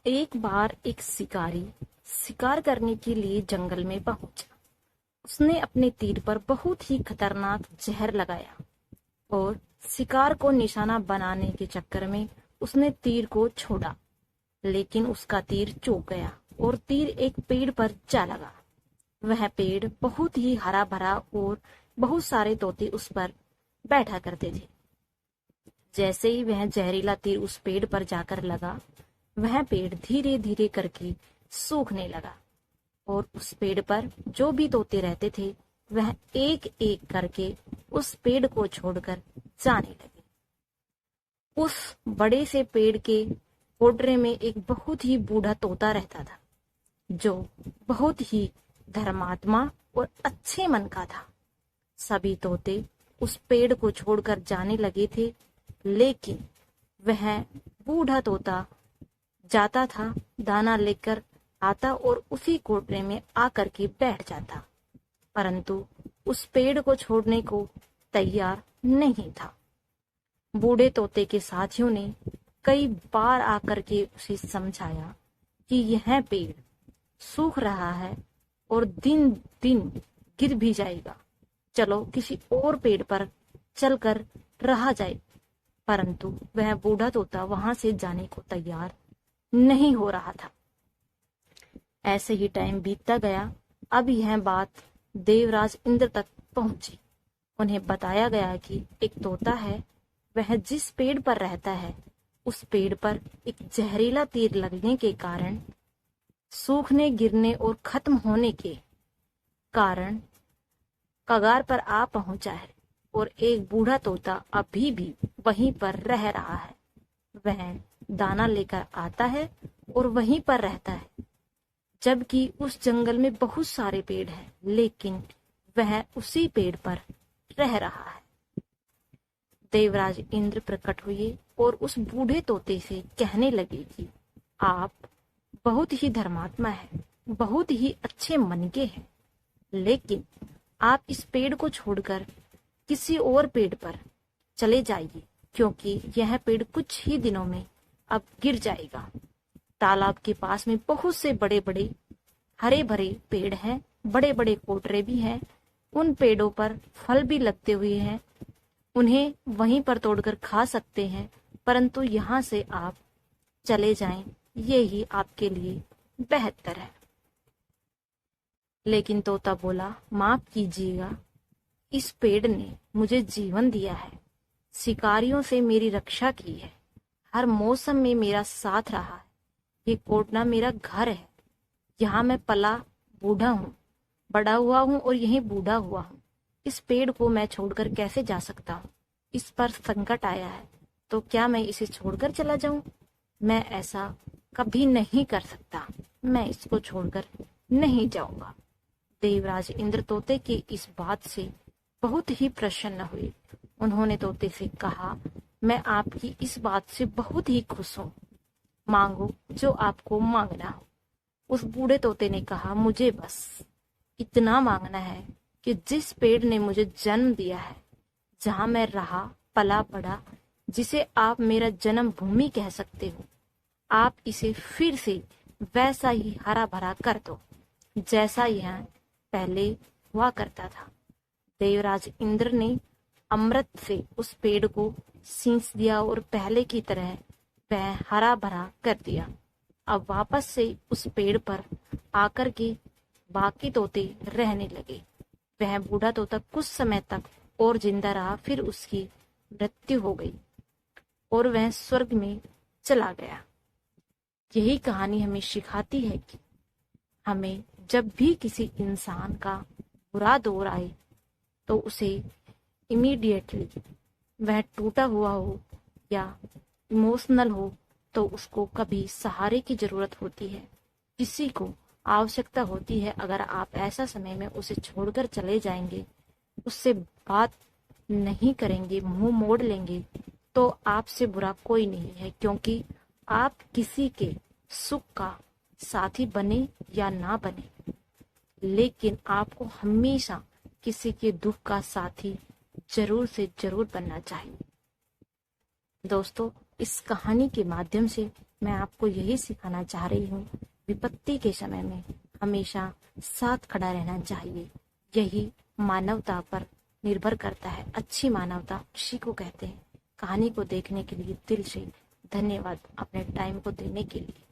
एक बार एक शिकारी शिकार करने के लिए जंगल में पहुंचा। उसने अपने तीर पर बहुत ही खतरनाक जहर लगाया और शिकार को निशाना बनाने के चक्कर में उसने तीर को छोड़ा, लेकिन उसका तीर चूक गया और तीर एक पेड़ पर जा लगा। वह पेड़ बहुत ही हरा भरा और बहुत सारे तोते उस पर बैठा करते थे। जैसे ही वह जहरीला तीर उस पेड़ पर जाकर लगा, वह पेड़ धीरे धीरे करके सूखने लगा और उस पेड़ पर जो भी तोते रहते थे वह एक एक करके उस पेड़ को छोड़कर जाने लगे। उस बड़े से पेड़ के कोटरे में एक बहुत ही बूढ़ा तोता रहता था, जो बहुत ही धर्मात्मा और अच्छे मन का था। सभी तोते उस पेड़ को छोड़कर जाने लगे थे, लेकिन वह बूढ़ा तोता जाता था, दाना लेकर आता और उसी कोटरे में आकर के बैठ जाता, परंतु उस पेड़ को छोड़ने को तैयार नहीं था। बूढ़े तोते के साथियों ने कई बार आकर के उसे समझाया कि यह पेड़ सूख रहा है और दिन दिन गिर भी जाएगा, चलो किसी और पेड़ पर चलकर रहा जाए, परंतु वह बूढ़ा तोता वहां से जाने को तैयार नहीं हो रहा था। ऐसे ही टाइम बीतता गया। अब यह बात देवराज इंद्र तक पहुंची। उन्हें बताया गया कि एक तोता है, वह जिस पेड़ पर रहता है उस पेड़ पर एक जहरीला तीर लगने के कारण, सूखने गिरने और खत्म होने के कारण कगार पर आ पहुंचा है और एक बूढ़ा तोता अभी भी वहीं पर रह रहा है। वह दाना लेकर आता है और वहीं पर रहता है, जबकि उस जंगल में बहुत सारे पेड़ हैं, लेकिन वह उसी पेड़ पर रह रहा है। देवराज इंद्र प्रकट हुए और उस बूढ़े तोते से कहने लगे कि आप बहुत ही धर्मात्मा हैं, बहुत ही अच्छे मन के हैं, लेकिन आप इस पेड़ को छोड़कर किसी और पेड़ पर चले जाइए, क्योंकि यह पेड़ कुछ ही दिनों में अब गिर जाएगा। तालाब के पास में बहुत से बड़े बड़े हरे भरे पेड़ हैं, बड़े बड़े कोटरे भी हैं, उन पेड़ों पर फल भी लगते हुए हैं, उन्हें वहीं पर तोड़कर खा सकते हैं, परंतु यहाँ से आप चले जाएं, ये ही आपके लिए बेहतर है। लेकिन तोता बोला, माफ कीजिएगा, इस पेड़ ने मुझे जीवन दिया है, शिकारियों से मेरी रक्षा की है, हर मौसम में मेरा साथ रहा है, ये कोटना मेरा घर है, यहाँ मैं पला बूढ़ा हूँ, बड़ा हुआ हूँ और यहीं बूढ़ा हुआ हूँ। इस पेड़ को मैं छोड़कर कैसे जा सकता हूँ? इस पर संकट आया है, तो क्या मैं इसे छोड़कर चला जाऊं? मैं ऐसा कभी नहीं कर सकता, मैं इसको छोड़कर नहीं जाऊंगा। देवराज इंद्र तोते की इस बात से बहुत ही प्रसन्न हुए। उन्होंने तोते से कहा, मैं आपकी इस बात से बहुत ही खुश हूँ, मांगो जो आपको मांगना हो। उस बूढ़े तोते ने कहा, मुझे बस इतना मांगना है कि जिस पेड़ ने मुझे जन्म दिया है, जहां मैं रहा पला बड़ा, जिसे आप मेरा जन्म भूमि कह सकते हो, आप इसे फिर से वैसा ही हरा भरा कर दो जैसा यह पहले हुआ करता था। देवराज इंद्र ने अमृत से उस पेड़ को सींच दिया और पहले की तरह वह हरा भरा कर दिया। अब वापस से उस पेड़ पर आकर के बाकी तोते रहने लगे। वह बूढ़ा तोता कुछ समय तक और जिंदा रहा, फिर उसकी मृत्यु हो गई और वह स्वर्ग में चला गया। यही कहानी हमें सिखाती है कि हमें जब भी किसी इंसान का बुरा दौर आए तो उसे इमीडिएटली, वह टूटा हुआ हो या इमोशनल हो, तो उसको कभी सहारे की जरूरत होती है, किसी को आवश्यकता होती है। अगर आप ऐसा समय में उसे छोड़कर चले जाएंगे, उससे बात नहीं करेंगे, मुंह मोड़ लेंगे, तो आपसे बुरा कोई नहीं है, क्योंकि आप किसी के सुख का साथी बने या ना बने, लेकिन आपको हमेशा किसी के दुख का साथी जरूर से जरूर बनना चाहिए। दोस्तों, इस कहानी के माध्यम से मैं आपको यही सिखाना चाह रही हूँ, विपत्ति के समय में हमेशा साथ खड़ा रहना चाहिए। यही मानवता पर निर्भर करता है। अच्छी मानवता उसी को कहते हैं। कहानी को देखने के लिए दिल से धन्यवाद, अपने टाइम को देने के लिए।